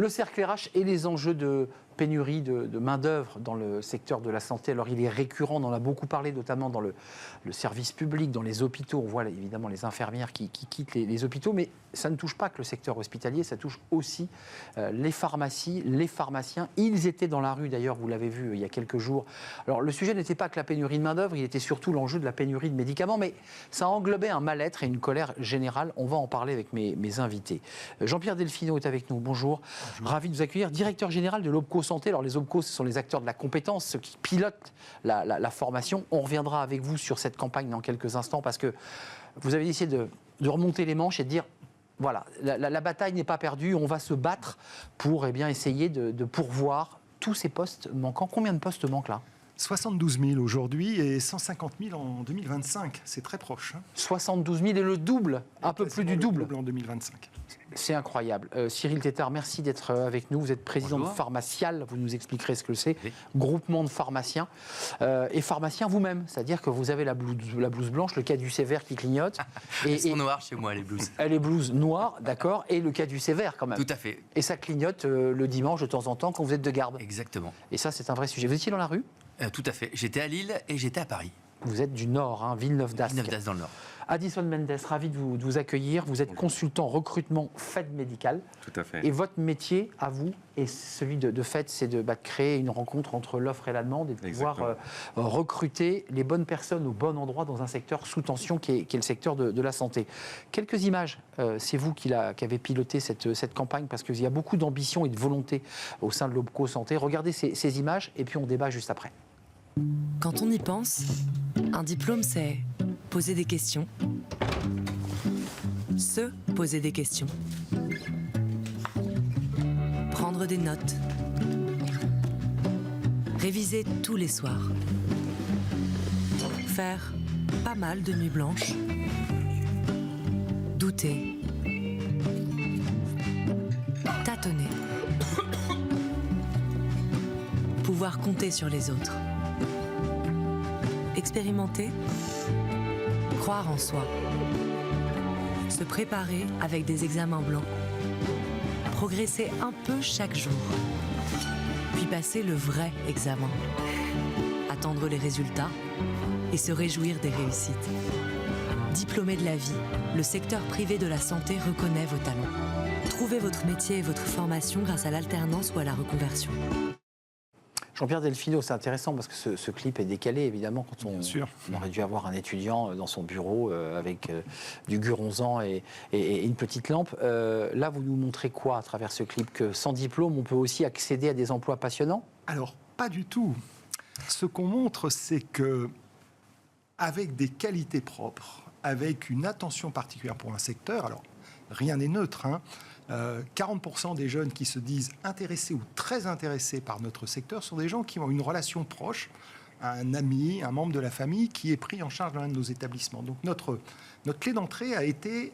Le cercle RH et les enjeux de pénurie de main-d'œuvre dans le secteur de la santé. Alors, il est récurrent, on en a beaucoup parlé, notamment dans le service public, dans les hôpitaux. On voit évidemment les infirmières qui quittent les hôpitaux, mais ça ne touche pas que le secteur hospitalier, ça touche aussi les pharmacies, les pharmaciens. Ils étaient dans la rue, d'ailleurs, vous l'avez vu il y a quelques jours. Alors, le sujet n'était pas que la pénurie de main-d'œuvre, il était surtout l'enjeu de la pénurie de médicaments, mais ça englobait un mal-être et une colère générale. On va en parler avec mes invités. Jean-Pierre Delfino est avec nous. Bonjour. Ravi de vous accueillir. Directeur général de l'OPCO Santé. Alors, les OPCO, ce sont les acteurs de la compétence, ceux qui pilotent la formation. On reviendra avec vous sur cette campagne dans quelques instants parce que vous avez essayé de remonter les manches et de dire voilà, la bataille n'est pas perdue, on va se battre pour essayer de pourvoir tous ces postes manquants. Combien de postes manquent là ? 72 000 aujourd'hui et 150 000 en 2025. C'est très proche. 72 000 et le double, un peu plus du double. En 2025. C'est incroyable. Cyril Tétart, merci d'être avec nous. Vous êtes président de Pharmacial, vous nous expliquerez ce que c'est. Oui. Groupement de pharmaciens. Et pharmacien vous-même, c'est-à-dire que vous avez la blouse blanche, le caducée vert qui clignote. Elles sont noires chez moi, les blouses. Les blouses noires, d'accord, et le caducée vert quand même. Tout à fait. Et ça clignote le dimanche de temps en temps quand vous êtes de garde. Exactement. Et ça, c'est un vrai sujet. Vous étiez dans la rue ? Tout à fait. J'étais à Lille et j'étais à Paris. Vous êtes du Nord, hein, Villeneuve-d'Ascq. Villeneuve-d'Ascq dans le Nord. Addison Mendes, ravi de vous accueillir. Vous êtes consultant recrutement Fed Médical. Tout à fait. Et votre métier, à vous, et celui de Fed, c'est de créer une rencontre entre l'offre et la demande et de pouvoir recruter les bonnes personnes au bon endroit dans un secteur sous tension qui est le secteur de la santé. Quelques images, c'est vous qui avez piloté cette campagne parce qu'il y a beaucoup d'ambition et de volonté au sein de l'OPCO Santé. Regardez ces images et puis on débat juste après. Quand on y pense, un diplôme, c'est poser des questions, se poser des questions, prendre des notes, réviser tous les soirs, faire pas mal de nuits blanches, douter, tâtonner, pouvoir compter sur les autres. Expérimenter, croire en soi, se préparer avec des examens blancs, progresser un peu chaque jour, puis passer le vrai examen, attendre les résultats et se réjouir des réussites. Diplômé de la vie, le secteur privé de la santé reconnaît vos talents. Trouvez votre métier et votre formation grâce à l'alternance ou à la reconversion. Jean-Pierre Delfino, c'est intéressant parce que ce clip est décalé, évidemment, quand on aurait dû avoir un étudiant dans son bureau avec du guronzan et une petite lampe. Là, vous nous montrez quoi à travers ce clip ? Que sans diplôme, on peut aussi accéder à des emplois passionnants ? Alors, pas du tout. Ce qu'on montre, c'est que avec des qualités propres, avec une attention particulière pour un secteur, alors rien n'est neutre, 40% des jeunes qui se disent intéressés ou très intéressés par notre secteur sont des gens qui ont une relation proche, un ami, un membre de la famille qui est pris en charge dans l'un de nos établissements. Donc notre clé d'entrée a été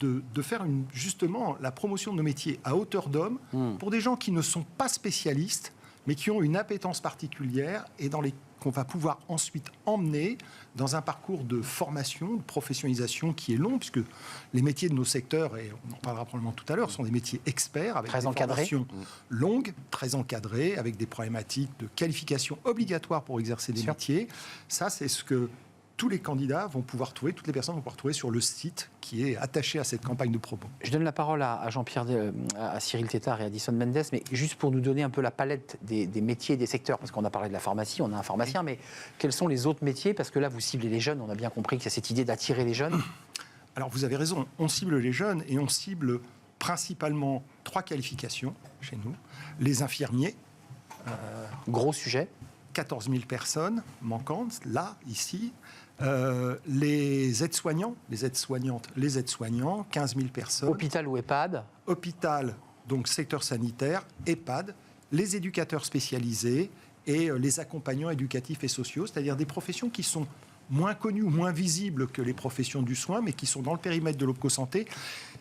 de faire justement la promotion de nos métiers à hauteur d'homme pour des gens qui ne sont pas spécialistes, mais qui ont une appétence particulière et qu'on va pouvoir ensuite emmener dans un parcours de formation, de professionnalisation qui est long, puisque les métiers de nos secteurs, et on en parlera probablement tout à l'heure, sont des métiers experts, avec des formations longues, très encadrées, avec des problématiques de qualification obligatoire pour exercer des métiers. Ça, c'est ce que tous les candidats vont pouvoir trouver, toutes les personnes vont pouvoir trouver sur le site qui est attaché à cette campagne de promo. Je donne la parole à Jean-Pierre, à Cyril Tétart et à Addison Mendes, mais juste pour nous donner un peu la palette des métiers et des secteurs, parce qu'on a parlé de la pharmacie, on a un pharmacien, mais quels sont les autres métiers ? Parce que là, vous ciblez les jeunes, on a bien compris qu'il y a cette idée d'attirer les jeunes. Alors, vous avez raison, on cible les jeunes et on cible principalement 3 qualifications chez nous. Les infirmiers. Gros sujet. 14 000 personnes manquantes, là, ici. Les aides-soignants, les aides-soignantes, les aides-soignants, 15 000 personnes. Hôpital ou EHPAD ? Hôpital, donc secteur sanitaire, EHPAD, les éducateurs spécialisés et les accompagnants éducatifs et sociaux, c'est-à-dire des professions qui sont moins connues ou moins visibles que les professions du soin, mais qui sont dans le périmètre de l'OPCO Santé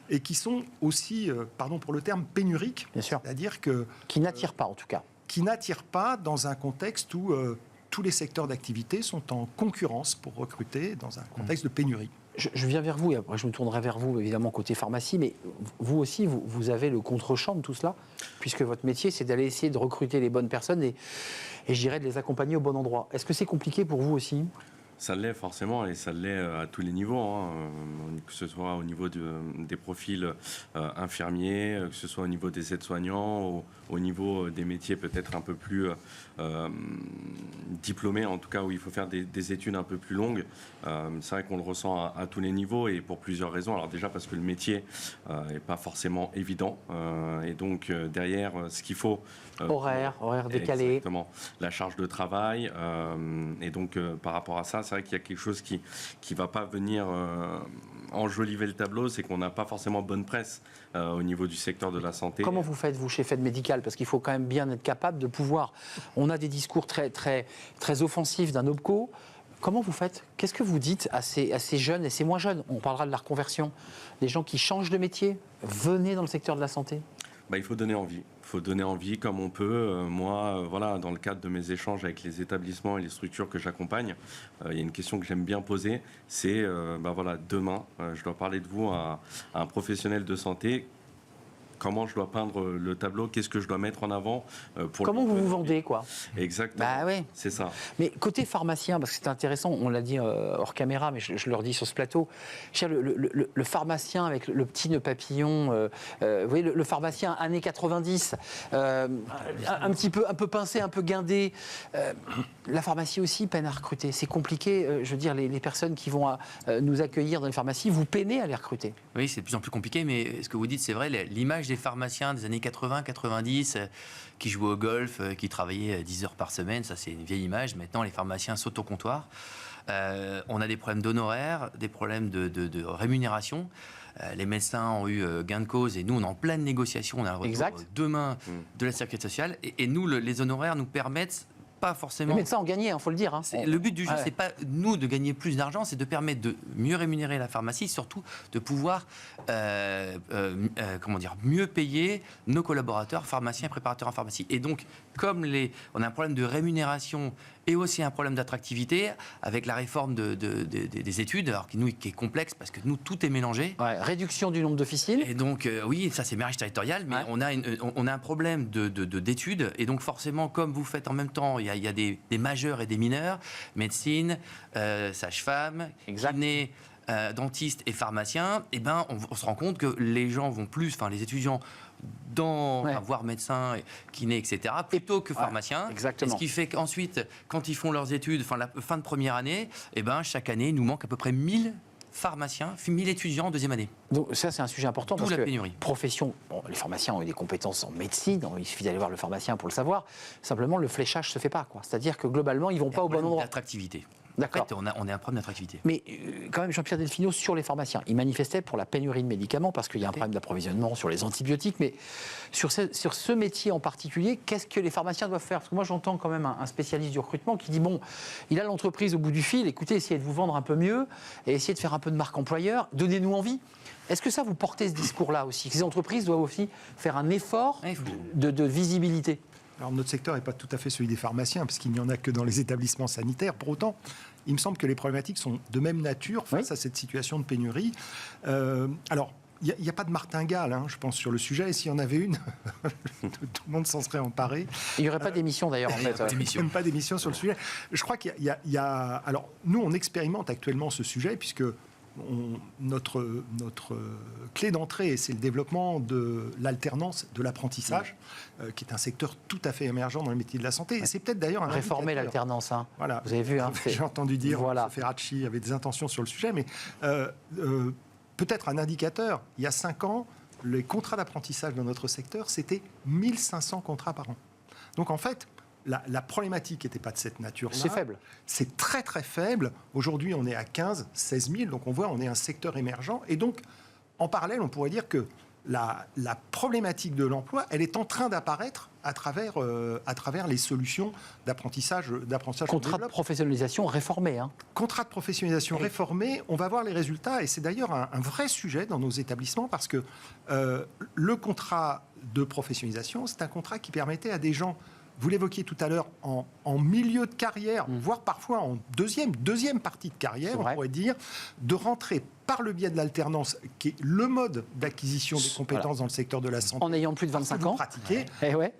et qui sont aussi, pardon pour le terme, pénuriques. Bien sûr. C'est-à-dire que... Qui n'attirent pas, en tout cas. Qui n'attirent pas dans un contexte où tous les secteurs d'activité sont en concurrence pour recruter dans un contexte de pénurie. Je viens vers vous, et après je me tournerai vers vous, évidemment, côté pharmacie, mais vous aussi, vous avez le contre-champ de tout cela, puisque votre métier, c'est d'aller essayer de recruter les bonnes personnes et je dirais de les accompagner au bon endroit. Est-ce que c'est compliqué pour vous aussi ? Ça l'est forcément, et ça l'est à tous les niveaux, hein, que ce soit au niveau des profils infirmiers, que ce soit au niveau des aides-soignants, au niveau des métiers peut-être un peu plus diplômés, en tout cas où il faut faire des études un peu plus longues. C'est vrai qu'on le ressent à tous les niveaux et pour plusieurs raisons. Alors déjà parce que le métier n'est pas forcément évident, et donc derrière ce qu'il faut... horaire décalé. Exactement, la charge de travail, et donc par rapport à ça, c'est vrai qu'il y a quelque chose qui va pas venir enjoliver le tableau, c'est qu'on n'a pas forcément bonne presse au niveau du secteur de la santé. Comment vous faites, vous, chez Fed Médical ? Parce qu'il faut quand même bien être capable de pouvoir... On a des discours très, très, très offensifs d'un OPCO. Comment vous faites ? Qu'est-ce que vous dites à ces jeunes et ces moins jeunes ? On parlera de la reconversion. Les gens qui changent de métier, venez dans le secteur de la santé. Il faut donner envie. Il faut donner envie comme on peut. Moi, voilà, dans le cadre de mes échanges avec les établissements et les structures que j'accompagne, il y a une question que j'aime bien poser, c'est, voilà, demain, je dois parler de vous à un professionnel de santé. Comment je dois peindre le tableau, qu'est-ce que je dois mettre en avant pour... Comment vous vous vendez, quoi ? Exactement, oui. C'est ça. Mais côté pharmacien, parce que c'est intéressant, on l'a dit hors caméra, mais je le redis sur ce plateau, le pharmacien avec le petit nœud papillon, vous voyez, le pharmacien années 90, un peu pincé, un peu guindé, la pharmacie aussi peine à recruter. C'est compliqué, je veux dire, les personnes qui vont nous accueillir dans les pharmacies, vous peinez à les recruter. Oui, c'est de plus en plus compliqué, mais ce que vous dites, c'est vrai, l'image des pharmaciens des années 80-90 qui jouaient au golf, qui travaillaient 10 heures par semaine, ça c'est une vieille image. Maintenant, les pharmaciens sautent au comptoir. On a des problèmes d'honoraires, des problèmes de rémunération. Les médecins ont eu gain de cause et nous, on est en pleine négociation. On a un retour demain de la sécurité sociale. Et nous, les honoraires nous permettent pas forcément... Les médecins ont gagné, il faut le dire. Hein. Le but du jeu, c'est pas nous de gagner plus d'argent, c'est de permettre de mieux rémunérer la pharmacie, surtout de pouvoir mieux payer nos collaborateurs, pharmaciens et préparateurs en pharmacie. Et donc, comme on a un problème de rémunération et aussi un problème d'attractivité avec la réforme des études, alors qui est complexe parce que nous, tout est mélangé. Ouais, réduction du nombre d'officines. Et donc, oui, ça c'est marge territoriale, mais on a un problème d'études. Et donc, forcément, comme vous faites en même temps, il y a des majeurs et des mineurs, médecine, sage-femme, kiné, dentistes et pharmaciens, et on se rend compte que les gens vont plus, enfin les étudiants, voire médecins, kinés, etc., plutôt que pharmaciens. Exactement. Et ce qui fait qu'ensuite, quand ils font leurs études, la fin de première année, chaque année, il nous manque à peu près 1000 pharmaciens, 1000 étudiants en deuxième année. Donc ça, c'est un sujet important. D'où la pénurie. Profession, les pharmaciens ont eu des compétences en médecine, il suffit d'aller voir le pharmacien pour le savoir. Simplement, le fléchage ne se fait pas, quoi. C'est-à-dire que globalement, ils ne vont pas au bon endroit. D'attractivité. D'accord. En fait, on a un problème d'attractivité. Mais quand même, Jean-Pierre Delfino, sur les pharmaciens, il manifestait pour la pénurie de médicaments parce qu'il y a un problème d'approvisionnement sur les antibiotiques. Mais sur ce métier en particulier, qu'est-ce que les pharmaciens doivent faire ? Parce que moi, j'entends quand même un spécialiste du recrutement qui dit, bon, il a l'entreprise au bout du fil, écoutez, essayez de vous vendre un peu mieux et essayez de faire un peu de marque employeur, donnez-nous envie. Est-ce que ça, vous portez ce discours-là aussi ? Que ces entreprises doivent aussi faire un effort de visibilité ? Alors notre secteur n'est pas tout à fait celui des pharmaciens, parce qu'il n'y en a que dans les établissements sanitaires. Pour autant, il me semble que les problématiques sont de même nature face à cette situation de pénurie. Alors, il n'y a pas de martingale, je pense, sur le sujet. Et s'il y en avait une, tout le monde s'en serait emparé. Il n'y aurait pas d'émission, d'ailleurs, en fait. Même pas d'émission sur le sujet. Je crois qu'il y a... Alors, nous, on expérimente actuellement ce sujet, puisque notre clé d'entrée, c'est le développement de l'alternance, de l'apprentissage, qui est un secteur tout à fait émergent dans les métiers de la santé. Et c'est peut-être d'ailleurs un réformer l'alternance. Voilà. Vous avez vu. J'ai entendu dire que Ferracci avait des intentions sur le sujet, mais peut-être un indicateur. Il y a 5 ans, les contrats d'apprentissage dans notre secteur, c'était 1500 contrats par an. Donc en fait, la problématique n'était pas de cette nature-là. C'est faible. C'est très très faible. Aujourd'hui, on est à 15, 16 000. Donc on voit, on est un secteur émergent. Et donc, en parallèle, on pourrait dire que la problématique de l'emploi, elle est en train d'apparaître à travers les solutions d'apprentissage. Contrat de professionnalisation réformé. Contrat de professionnalisation réformé, on va voir les résultats. Et c'est d'ailleurs un vrai sujet dans nos établissements parce que le contrat de professionnalisation, c'est un contrat qui permettait à des gens vous l'évoquiez tout à l'heure, en milieu de carrière, voire parfois en deuxième partie de carrière, on pourrait dire, de rentrer par le biais de l'alternance, qui est le mode d'acquisition des compétences dans le secteur de la santé. En ayant plus de 25 ans. Pratiquer,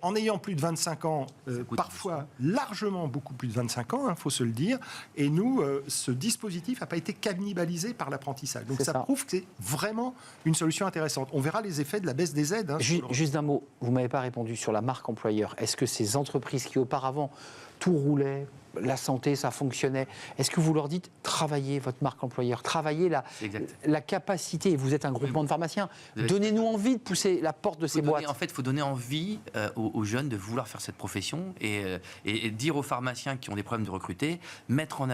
en ayant plus de 25 ans, parfois largement beaucoup plus de 25 ans, il faut se le dire. Et nous, ce dispositif n'a pas été cannibalisé par l'apprentissage. Donc ça prouve que c'est vraiment une solution intéressante. On verra les effets de la baisse des aides. Juste un mot, vous ne m'avez pas répondu sur la marque employeur. Est-ce que ces entreprises qui auparavant tout roulait, la santé, ça fonctionnait. Est-ce que vous leur dites, travaillez votre marque employeur, travaillez la capacité, et vous êtes un groupement de pharmaciens, donnez-nous envie de pousser la porte de ces boîtes. En fait, il faut donner envie aux jeunes de vouloir faire cette profession et dire aux pharmaciens qui ont des problèmes de recruter, mettre en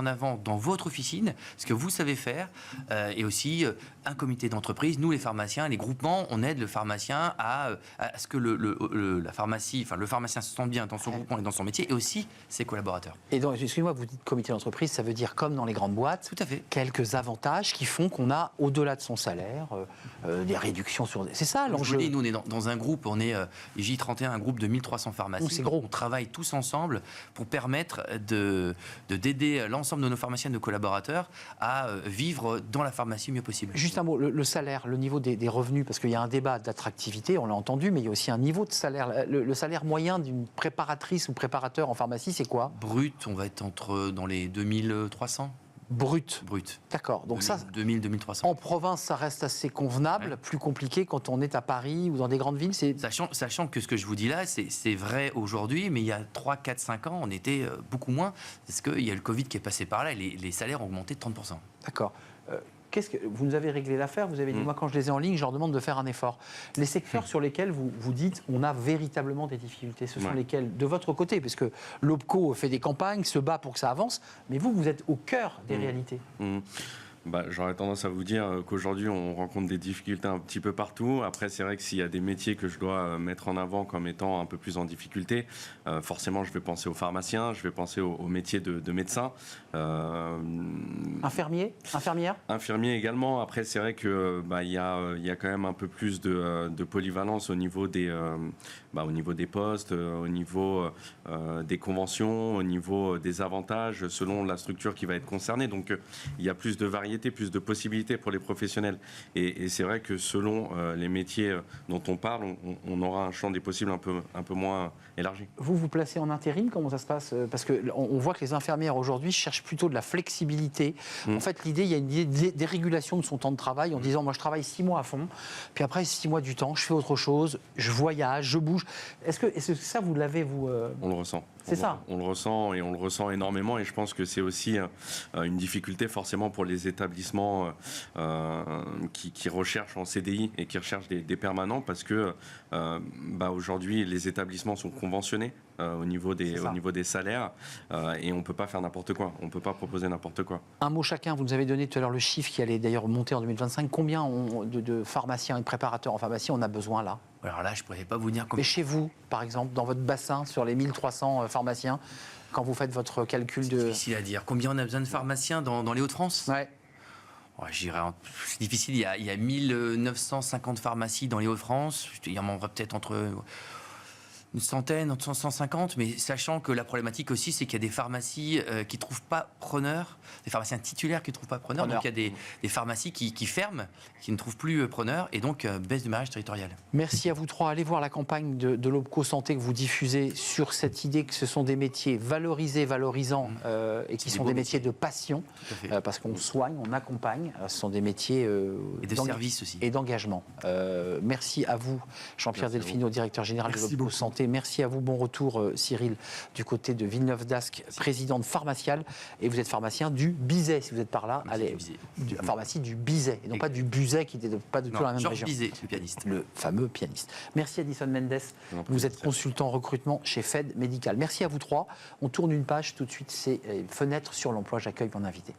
avant dans votre officine ce que vous savez faire, et aussi un comité d'entreprise. Nous, les pharmaciens, les groupements, on aide le pharmacien à ce que le pharmacien se sente bien dans son groupement et dans son métier, et aussi ses collaborateurs. Et donc, excusez-moi, vous dites comité d'entreprise, ça veut dire comme dans les grandes boîtes, tout à fait, quelques avantages qui font qu'on a, au-delà de son salaire, des réductions sur... C'est ça l'enjeu. Nous, on est dans un groupe, on est J31, un groupe de 1300 pharmacies. C'est gros. On travaille tous ensemble pour permettre d'aider l'ensemble de nos pharmaciens, de nos collaborateurs, à vivre dans la pharmacie le mieux possible. Juste un mot, le salaire, le niveau des revenus, parce qu'il y a un débat d'attractivité, on l'a entendu, mais il y a aussi un niveau de salaire. Le salaire moyen d'une préparatrice ou préparateur en pharmacie, c'est quoi ? Brut, on va être dans les 2300. Brut. D'accord. Donc 2000, 2300. En province, ça reste assez convenable, plus compliqué quand on est à Paris ou dans des grandes villes. Sachant que ce que je vous dis là, c'est vrai aujourd'hui, mais il y a 3, 4, 5 ans, on était beaucoup moins, parce qu'il y a le Covid qui est passé par là et les salaires ont augmenté de 30%. D'accord. Vous nous avez réglé l'affaire, vous avez dit, moi quand je les ai en ligne, je leur demande de faire un effort. Les secteurs sur lesquels vous dites, on a véritablement des difficultés, ce sont lesquels de votre côté, parce que l'OPCO fait des campagnes, se bat pour que ça avance, mais vous êtes au cœur des réalités. J'aurais tendance à vous dire qu'aujourd'hui, on rencontre des difficultés un petit peu partout. Après, c'est vrai que s'il y a des métiers que je dois mettre en avant comme étant un peu plus en difficulté, forcément, je vais penser aux pharmaciens, je vais penser au métier de médecin. Infirmière Infirmier également. Après, c'est vrai que il y a quand même un peu plus de polyvalence au niveau des postes, au niveau des conventions, au niveau des avantages, selon la structure qui va être concernée. Donc, il y a plus de variété, plus de possibilités pour les professionnels. Et c'est vrai que selon les métiers dont on parle, on aura un champ des possibles un peu moins élargi. Vous vous placez en intérim, comment ça se passe ? Parce qu'on voit que les infirmières aujourd'hui cherchent plutôt de la flexibilité. En fait, il y a une idée de dérégulation de son temps de travail en disant, moi je travaille 6 mois à fond, puis après 6 mois du temps, je fais autre chose, je voyage, je bouge. Est-ce que ça, vous l'avez, vous On le ressent. C'est ça. On le ressent, et on le ressent énormément, et je pense que c'est aussi une difficulté forcément pour les établissements qui recherchent en CDI et qui recherchent des permanents, parce que aujourd'hui les établissements sont conventionnés au niveau des salaires, et on ne peut pas faire n'importe quoi, on ne peut pas proposer n'importe quoi. Un mot chacun, vous nous avez donné tout à l'heure le chiffre qui allait d'ailleurs monter en 2025. Combien de pharmaciens et de préparateurs en pharmacie on a besoin là ? Alors là, je ne pourrais pas vous dire combien. Mais chez vous, par exemple, dans votre bassin, sur les 1300 pharmaciens, quand vous faites votre calcul de... C'est difficile à dire. Combien on a besoin de pharmaciens dans les Hauts-de-France ? Ouais. C'est difficile. Il y a 1950 pharmacies dans les Hauts-de-France. Il y en aura peut-être entre une centaine, entre 150, mais sachant que la problématique aussi, c'est qu'il y a des pharmacies qui ne trouvent pas preneurs, des pharmaciens titulaires qui ne trouvent pas preneurs. Donc il y a des pharmacies qui ferment, qui ne trouvent plus preneurs, et donc baisse de maillage territorial. Merci à vous trois. Allez voir la campagne de l'OPCO Santé que vous diffusez sur cette idée que ce sont des métiers valorisés, valorisants, et qui sont des métiers de passion, parce qu'on soigne, on accompagne. Ce sont des métiers et de service aussi. Et d'engagement. Merci à vous, Jean-Pierre Delfino, directeur général de l'OPCO Santé. Merci à vous, bon retour Cyril, du côté de Villeneuve-d'Ascq, président de Pharmacial, et vous êtes pharmacien du Bizet, si vous êtes par là, allez, pharmacie du Bizet, et non pas du Buzet, qui n'était pas du tout dans la même Georges région. Bizet, le pianiste. Le fameux pianiste. Merci Addison Mendes, vous êtes consultant recrutement chez Fed Médical. Merci à vous trois, on tourne une page tout de suite, c'est Fenêtre sur l'emploi, j'accueille mon invité.